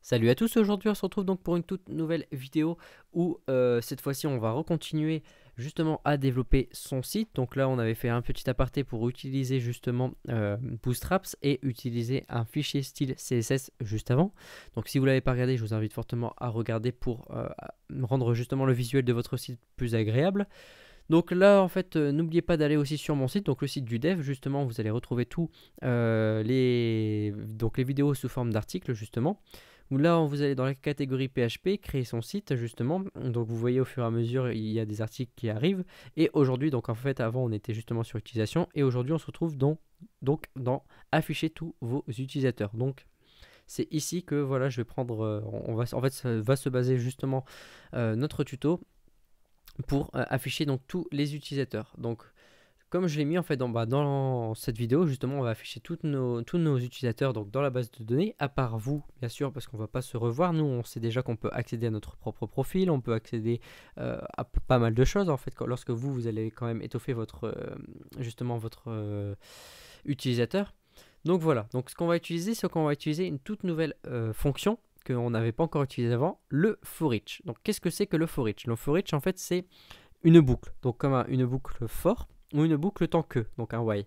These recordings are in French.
Salut à tous, aujourd'hui on se retrouve donc pour une toute nouvelle vidéo où cette fois-ci on va recontinuer justement à développer son site. Donc là on avait fait un petit aparté pour utiliser justement Bootstraps et utiliser un fichier style CSS juste avant. Donc si vous ne l'avez pas regardé, je vous invite fortement à regarder pour rendre justement le visuel de votre site plus agréable. Donc là en fait n'oubliez pas d'aller aussi sur mon site, donc le site du dev justement, vous allez retrouver tous les vidéos sous forme d'articles justement. Là, vous allez dans la catégorie PHP, créer son site justement. Donc vous voyez au fur et à mesure, il y a des articles qui arrivent. Et aujourd'hui, donc en fait, avant on était justement sur utilisation. Et aujourd'hui, on se retrouve dans afficher tous vos utilisateurs. Donc c'est ici que voilà, je vais prendre, en fait, ça va se baser justement notre tuto pour afficher donc tous les utilisateurs. Donc comme je l'ai mis en fait dans cette vidéo, justement, on va afficher tous nos utilisateurs donc dans la base de données, à part vous, bien sûr, parce qu'on ne va pas se revoir. Nous, on sait déjà qu'on peut accéder à notre propre profil, on peut accéder à pas mal de choses en fait. Lorsque vous allez quand même étoffer votre utilisateur. Donc voilà. Donc ce qu'on va utiliser, c'est qu'on va utiliser une toute nouvelle fonction qu'on n'avait pas encore utilisée avant, le for each. Donc qu'est-ce que c'est que le for each? Le for each, en fait, c'est une boucle. Donc comme une boucle for ou une boucle tant que, donc un while.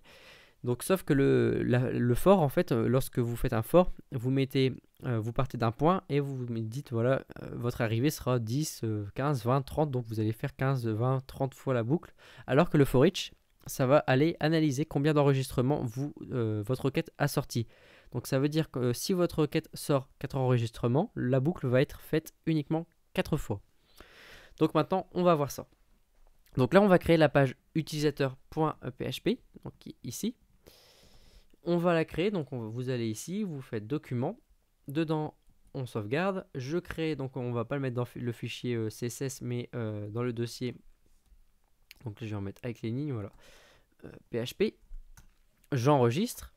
Donc sauf que le for, en fait, lorsque vous faites un for, vous partez d'un point et vous me dites, voilà, votre arrivée sera 10, 15, 20, 30, donc vous allez faire 15, 20, 30 fois la boucle, alors que le for each, ça va aller analyser combien d'enregistrements votre requête a sorti. Donc ça veut dire que si votre requête sort 4 enregistrements, la boucle va être faite uniquement 4 fois. Donc maintenant, on va voir ça. Donc là, on va créer la page utilisateur.php, donc ici. On va la créer, donc vous allez ici, vous faites document. Dedans, on sauvegarde. Je crée, donc on va pas le mettre dans le fichier CSS, mais dans le dossier. Donc je vais en mettre avec les lignes, voilà. PHP. J'enregistre.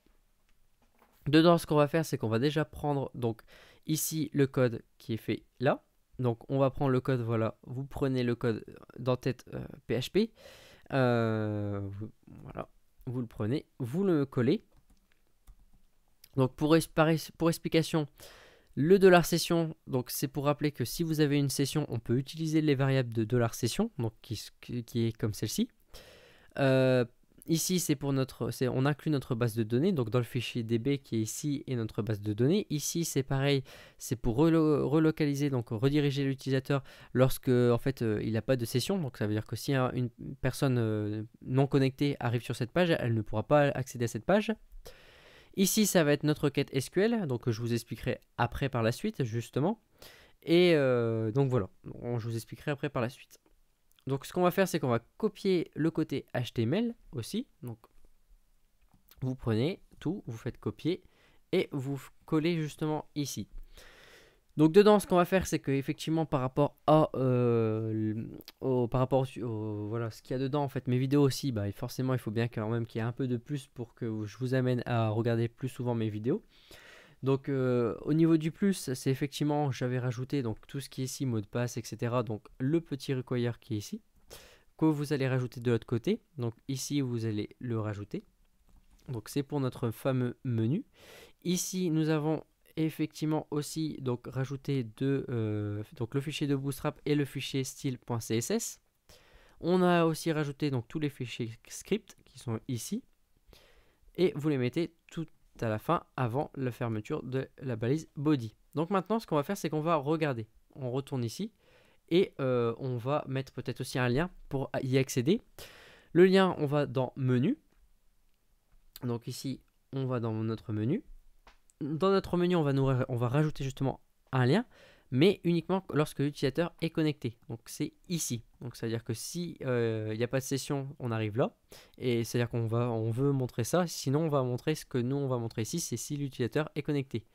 Dedans, ce qu'on va faire, c'est qu'on va déjà prendre, donc ici, le code qui est fait là. Donc on va prendre le code, voilà, vous prenez le code d'entête PHP, voilà, vous le prenez, vous le collez. Donc pour explication, le $session, donc c'est pour rappeler que si vous avez une session, on peut utiliser les variables de $session, donc qui est comme celle-ci. Ici, c'est pour on inclut notre base de données, donc dans le fichier DB qui est ici et notre base de données. Ici, c'est pareil, c'est pour relocaliser, donc rediriger l'utilisateur lorsque en fait il n'a pas de session. Donc ça veut dire que si une personne non connectée arrive sur cette page, elle ne pourra pas accéder à cette page. Ici, ça va être notre requête SQL, donc je vous expliquerai après par la suite justement. Et donc voilà, je vous expliquerai après par la suite. Donc ce qu'on va faire, c'est qu'on va copier le côté HTML aussi. Donc vous prenez tout, vous faites copier et vous collez justement ici. Donc dedans, ce qu'on va faire, c'est que effectivement par rapport à voilà, ce qu'il y a dedans, en fait, mes vidéos aussi, bah, forcément, il faut bien quand même qu'il y ait un peu de plus pour que je vous amène à regarder plus souvent mes vidéos. Donc au niveau du plus, c'est effectivement, j'avais rajouté donc tout ce qui est ici, mot de passe, etc. Donc le petit require qui est ici, que vous allez rajouter de l'autre côté. Donc ici, vous allez le rajouter. Donc c'est pour notre fameux menu. Ici, nous avons effectivement aussi donc rajouté donc le fichier de Bootstrap et le fichier style.css. On a aussi rajouté donc tous les fichiers script qui sont ici. Et vous les mettez tout à la fin avant la fermeture de la balise body. Donc maintenant, ce qu'on va faire, c'est qu'on va regarder. On retourne ici et on va mettre peut-être aussi un lien pour y accéder. Le lien, on va dans menu. Donc ici, on va dans notre menu. Dans notre menu, on va rajouter justement un lien, mais uniquement lorsque l'utilisateur est connecté. Donc c'est ici. Donc c'est à dire que si il n'y a pas de session, on arrive là, et c'est à dire on veut montrer ça. Sinon, on va montrer ce que nous on va montrer ici, c'est si l'utilisateur est connecté.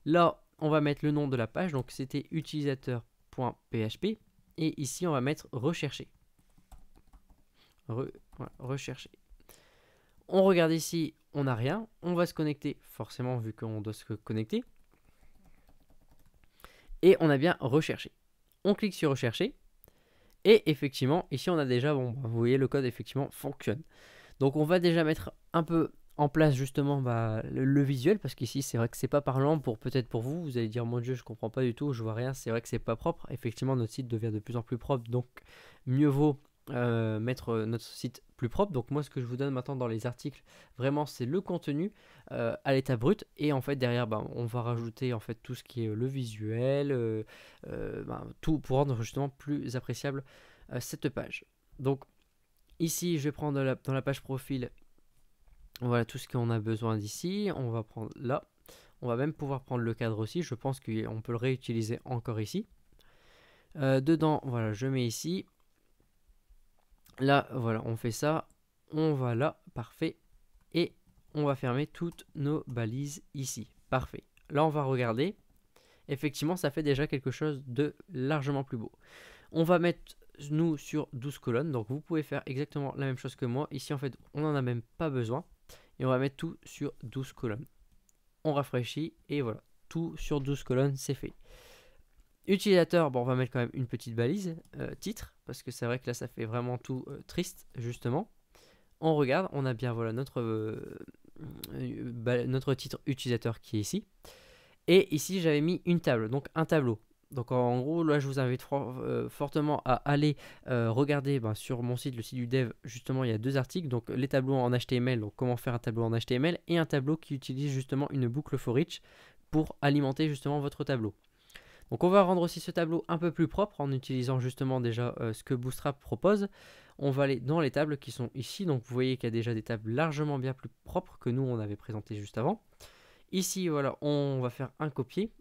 Là, on va mettre le nom de la page. Donc c'était utilisateur.php, et ici on va mettre rechercher. Rechercher. On regarde ici, on n'a rien. On va se connecter, forcément, vu qu'on doit se connecter. Et on a bien recherché. On clique sur rechercher. Et effectivement, ici on a déjà, bon, vous voyez, le code effectivement fonctionne. Donc on va déjà mettre un peu en place justement le visuel, parce qu'ici c'est vrai que c'est pas parlant peut-être pour vous, vous allez dire mon Dieu je comprends pas du tout, je vois rien, c'est vrai que c'est pas propre. Effectivement notre site devient de plus en plus propre, donc mieux vaut mettre notre site plus propre. Donc moi ce que je vous donne maintenant dans les articles vraiment c'est le contenu à l'état brut, et en fait derrière on va rajouter en fait tout ce qui est le visuel, tout pour rendre justement plus appréciable cette page. Donc ici je vais prendre dans la page profil, voilà tout ce qu'on a besoin d'ici. On va prendre là. On va même pouvoir prendre le cadre aussi. Je pense qu'on peut le réutiliser encore ici. Dedans, voilà, je mets ici. Là, voilà, on fait ça. On va là, parfait. Et on va fermer toutes nos balises ici. Parfait. Là, on va regarder. Effectivement, ça fait déjà quelque chose de largement plus beau. On va mettre nous sur 12 colonnes. Donc, vous pouvez faire exactement la même chose que moi. Ici, en fait, on n'en a même pas besoin. Et on va mettre tout sur 12 colonnes. On rafraîchit et voilà, tout sur 12 colonnes, c'est fait. Utilisateur, on va mettre quand même une petite balise, titre, parce que c'est vrai que là ça fait vraiment tout triste justement. On regarde, on a bien voilà notre titre utilisateur qui est ici. Et ici j'avais mis une table, donc un tableau. Donc en gros là je vous invite fortement à aller regarder sur mon site, le site du dev, justement il y a 2 articles, donc les tableaux en HTML, donc comment faire un tableau en HTML, et un tableau qui utilise justement une boucle for each pour alimenter justement votre tableau. Donc on va rendre aussi ce tableau un peu plus propre en utilisant justement déjà ce que Bootstrap propose. On va aller dans les tables qui sont ici, donc vous voyez qu'il y a déjà des tables largement bien plus propres que nous on avait présenté juste avant. Ici voilà, on va faire un copier.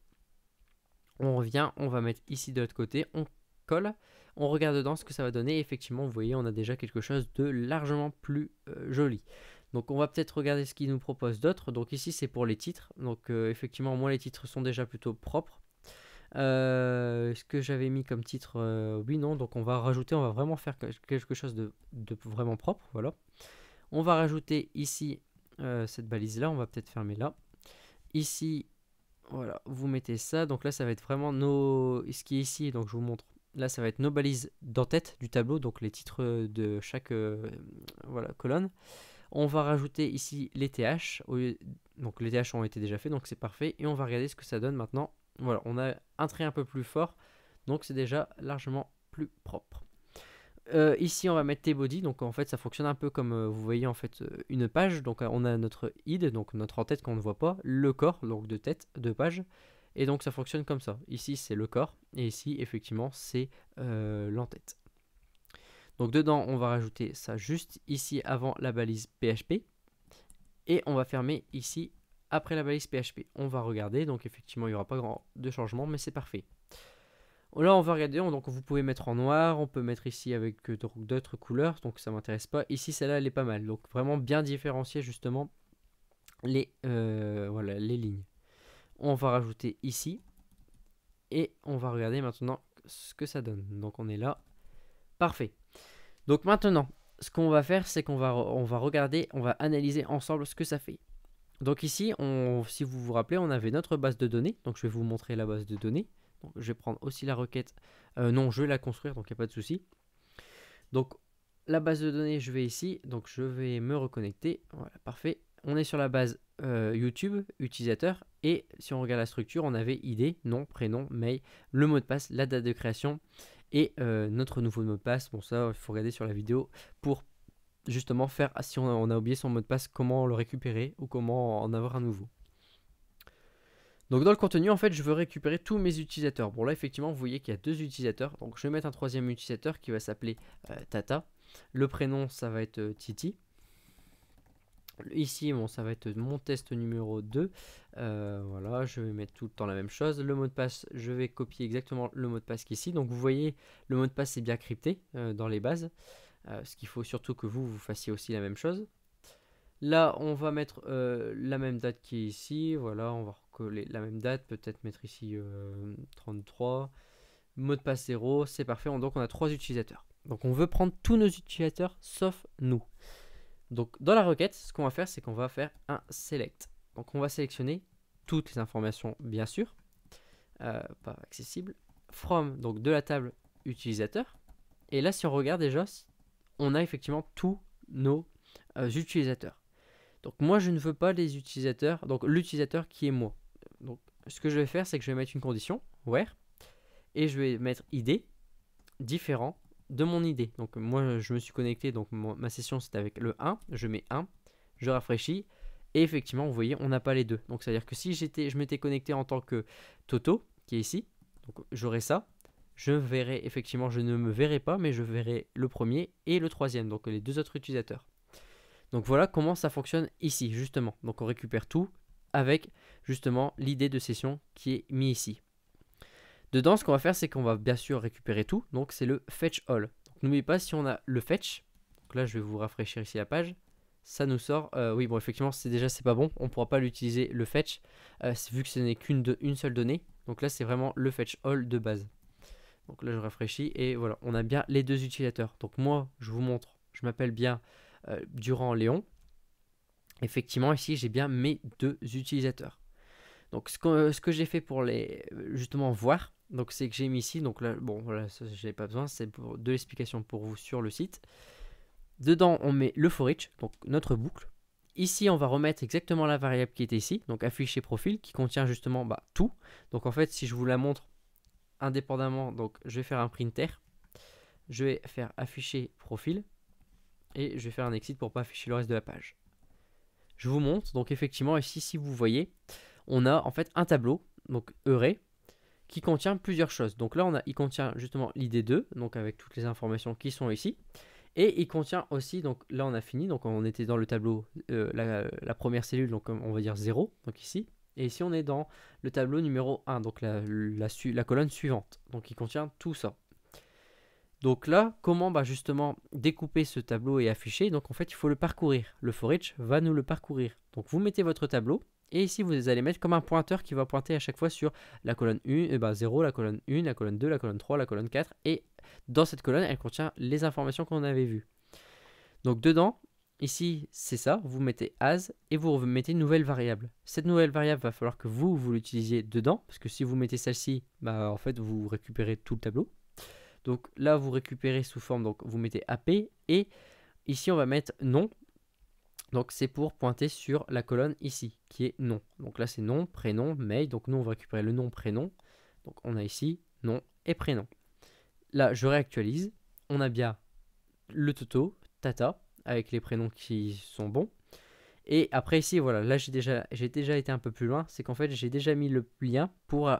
On revient, on va mettre ici de l'autre côté, on colle, on regarde dedans ce que ça va donner. Effectivement, vous voyez, on a déjà quelque chose de largement plus joli. Donc on va peut-être regarder ce qu'il nous propose d'autre. Donc ici c'est pour les titres. Donc effectivement, moi les titres sont déjà plutôt propres. Ce que j'avais mis comme titre, oui, non. Donc on va rajouter, on va vraiment faire quelque chose de vraiment propre. Voilà. On va rajouter ici cette balise là, on va peut-être fermer là. Ici, voilà, vous mettez ça. Donc là, ça va être vraiment ce qui est ici. Donc je vous montre. Là, ça va être nos balises d'en-tête du tableau. Donc les titres de chaque voilà, colonne. On va rajouter ici les TH. Donc les TH ont été déjà faits. Donc c'est parfait. Et on va regarder ce que ça donne maintenant. Voilà, on a un trait un peu plus fort. Donc c'est déjà largement plus propre. Ici on va mettre T-body, donc en fait ça fonctionne un peu comme vous voyez en fait une page. Donc on a notre id, donc notre en-tête qu'on ne voit pas, le corps, donc de tête, de page, et donc ça fonctionne comme ça. Ici c'est le corps, et ici effectivement c'est l'en-tête. Donc dedans on va rajouter ça juste ici avant la balise PHP, et on va fermer ici après la balise PHP. On va regarder, donc effectivement il n'y aura pas grand de changement, mais c'est parfait. Là on va regarder, donc vous pouvez mettre en noir, on peut mettre ici avec d'autres couleurs, donc ça m'intéresse pas. Ici celle-là elle est pas mal, donc vraiment bien différencier justement voilà, les lignes. On va rajouter ici, et on va regarder maintenant ce que ça donne. Donc on est là, parfait. Donc maintenant, ce qu'on va faire, c'est qu'on va regarder, on va analyser ensemble ce que ça fait. Donc ici, si vous vous rappelez, on avait notre base de données, donc je vais vous montrer la base de données. Donc, je vais prendre aussi la requête. Non, je vais la construire, donc il n'y a pas de souci. Donc, la base de données, je vais ici. Donc, je vais me reconnecter. Voilà, parfait. On est sur la base YouTube, utilisateur. Et si on regarde la structure, on avait ID, nom, prénom, mail, le mot de passe, la date de création et notre nouveau mot de passe. Bon, ça, il faut regarder sur la vidéo pour justement faire, si on a oublié son mot de passe, comment le récupérer ou comment en avoir un nouveau. Donc dans le contenu, en fait, je veux récupérer tous mes utilisateurs. Bon là, effectivement, vous voyez qu'il y a 2 utilisateurs. Donc je vais mettre un 3e utilisateur qui va s'appeler Tata. Le prénom, ça va être Titi. Ici, bon, ça va être mon test numéro 2. Voilà, je vais mettre tout le temps la même chose. Le mot de passe, je vais copier exactement le mot de passe qu'ici. Donc vous voyez, le mot de passe est bien crypté dans les bases. Ce qu'il faut surtout que vous fassiez aussi la même chose. Là, on va mettre la même date qui est ici. Voilà, on va recoller la même date. Peut-être mettre ici 33. Mot de passe 0. C'est parfait. Donc, on a 3 utilisateurs. Donc, on veut prendre tous nos utilisateurs sauf nous. Donc, dans la requête, ce qu'on va faire, c'est qu'on va faire un select. Donc, on va sélectionner toutes les informations, bien sûr. Pas accessible. From, donc de la table utilisateur. Et là, si on regarde déjà, on a effectivement tous nos utilisateurs. Donc moi je ne veux pas les utilisateurs, donc l'utilisateur qui est moi. Donc ce que je vais faire, c'est que je vais mettre une condition, where, et je vais mettre ID différent de mon ID. Donc moi je me suis connecté, donc ma session c'était avec le 1, je mets 1, je rafraîchis, et effectivement vous voyez on n'a pas les deux. Donc c'est à dire que si je m'étais connecté en tant que Toto, qui est ici, donc j'aurai ça, je verrai effectivement, je ne me verrai pas, mais je verrai le premier et le troisième, donc les deux autres utilisateurs. Donc voilà comment ça fonctionne ici justement. Donc on récupère tout avec justement l'idée de session qui est mis ici. Dedans, ce qu'on va faire, c'est qu'on va bien sûr récupérer tout. Donc c'est le fetch all. N'oubliez pas, si on a le fetch, donc là je vais vous rafraîchir ici la page, ça nous sort, oui bon effectivement c'est pas bon, on ne pourra pas l'utiliser le fetch, vu que ce n'est qu'une seule donnée. Donc là c'est vraiment le fetch all de base. Donc là je rafraîchis et voilà, on a bien les deux utilisateurs. Donc moi je vous montre, je m'appelle bien Durand Léon. Effectivement ici j'ai bien mes deux utilisateurs. Donc ce que j'ai fait pour les justement voir, donc c'est que j'ai mis ici, donc là bon voilà, ça j'ai pas besoin, c'est de l'explication pour vous sur le site. Dedans on met le for each, donc notre boucle. Ici on va remettre exactement la variable qui était ici, donc afficher profil, qui contient justement tout. Donc en fait si je vous la montre indépendamment, donc je vais faire un printer, je vais faire afficher profil et je vais faire un exit pour pas afficher le reste de la page. Je vous montre, donc effectivement ici si vous voyez, on a en fait un tableau, donc array, qui contient plusieurs choses. Donc là il contient justement l'id2, donc avec toutes les informations qui sont ici, et il contient aussi, donc là on a fini, donc on était dans le tableau, la première cellule, donc on va dire 0, donc ici, et ici on est dans le tableau numéro 1, donc la colonne suivante, donc il contient tout ça. Donc là, comment justement découper ce tableau et afficher? Donc en fait, il faut le parcourir. Le for each va nous le parcourir. Donc vous mettez votre tableau et ici vous allez mettre comme un pointeur qui va pointer à chaque fois sur la colonne 1, 0, la colonne 1, la colonne 2, la colonne 3, la colonne 4. Et dans cette colonne, elle contient les informations qu'on avait vues. Donc dedans, ici c'est ça, vous mettez as et vous mettez une nouvelle variable. Cette nouvelle variable va falloir que vous l'utilisiez dedans, parce que si vous mettez celle-ci, en fait vous récupérez tout le tableau. Donc là, vous récupérez sous forme, donc vous mettez AP et ici on va mettre nom. Donc c'est pour pointer sur la colonne ici qui est nom. Donc là c'est nom, prénom, mail. Donc nous on va récupérer le nom, prénom. Donc on a ici nom et prénom. Là je réactualise. On a bien le Toto, Tata avec les prénoms qui sont bons. Et après ici voilà, là j'ai déjà été un peu plus loin, c'est qu'en fait j'ai déjà mis le lien pour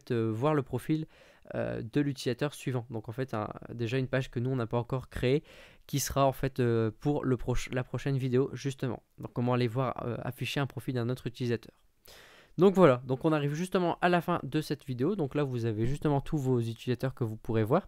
voir le profil de l'utilisateur suivant. Donc en fait déjà une page que nous on n'a pas encore créée qui sera en fait pour la prochaine vidéo justement. Donc comment aller voir afficher un profil d'un autre utilisateur. Donc voilà, donc on arrive justement à la fin de cette vidéo. Donc là vous avez justement tous vos utilisateurs que vous pourrez voir.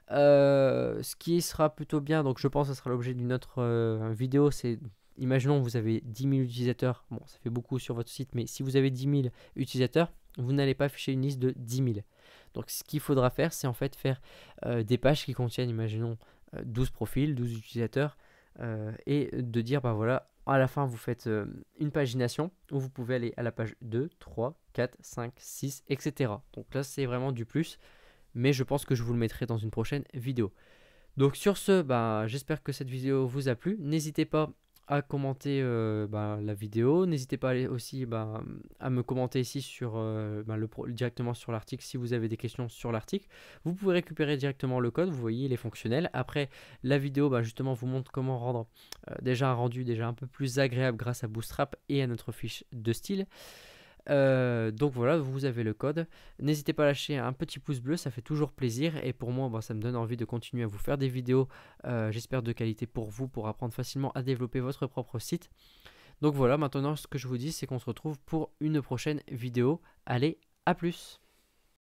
Ce qui sera plutôt bien, donc je pense que ce sera l'objet d'une autre vidéo, c'est imaginons vous avez 10 000 utilisateurs, bon ça fait beaucoup sur votre site, mais si vous avez 10 000 utilisateurs, vous n'allez pas afficher une liste de 10 000. Donc ce qu'il faudra faire, c'est en fait faire des pages qui contiennent, imaginons 12 profils, 12 utilisateurs, et de dire voilà, à la fin vous faites une pagination où vous pouvez aller à la page 2, 3, 4, 5, 6, etc. Donc là c'est vraiment du plus, mais je pense que je vous le mettrai dans une prochaine vidéo. Donc sur ce, j'espère que cette vidéo vous a plu. N'hésitez pas à commenter la vidéo. N'hésitez pas aussi à me commenter ici sur, directement sur l'article si vous avez des questions sur l'article. Vous pouvez récupérer directement le code, vous voyez il est fonctionnel. Après la vidéo justement vous montre comment rendre déjà un rendu déjà un peu plus agréable grâce à Bootstrap et à notre fiche de style. Donc voilà, vous avez le code. N'hésitez pas à lâcher un petit pouce bleu, ça fait toujours plaisir et pour moi ça me donne envie de continuer à vous faire des vidéos, j'espère de qualité pour vous, pour apprendre facilement à développer votre propre site. Donc voilà, maintenant ce que je vous dis c'est qu'on se retrouve pour une prochaine vidéo. Allez, à plus!